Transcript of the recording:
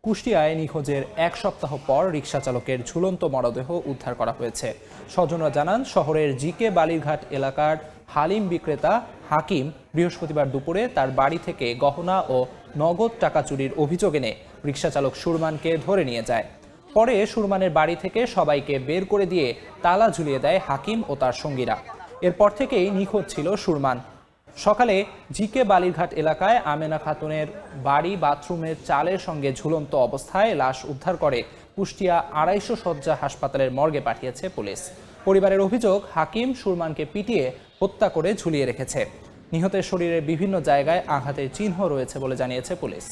কুষ্টিয়ায় নিখোঁজের এক সপ্তাহ পর রিকশা চালকের ঝুলন্ত মরদেহ উদ্ধার করা হয়েছে। স্বজনরা জানান, শহরের জিকে বালিরঘাট এলাকার হালিম বিক্রেতা হাকিম বৃহস্পতিবার দুপুরে তার বাড়ি থেকে গহনা ও নগদ টাকা চুরির অভিযোগ এনে রিকশা চালক সুরমানকে ধরে নিয়ে যায়। পরে সুরমানের বাড়ি থেকে সবাইকে বের করে দিয়ে তালা ঝুলিয়ে দেয় হাকিম ও তার সঙ্গীরা। এরপর থেকেই নিখোঁজ ছিল সুরমান। সকালে জিকে বালিরঘাট এলাকায় আমেনা খাতুনের বাড়ি বাথরুমের চালের সঙ্গে ঝুলন্ত অবস্থায় লাশ উদ্ধার করে কুষ্টিয়া ২৫০ শয্যা হাসপাতালের মর্গে পাঠিয়েছে পুলিশ। পরিবারের অভিযোগ, হাকিম সুরমানকে পিটিয়ে হত্যা করে ঝুলিয়ে রেখেছে। নিহতের শরীরের বিভিন্ন জায়গায় আঘাতের চিহ্ন রয়েছে বলে জানিয়েছে পুলিশ।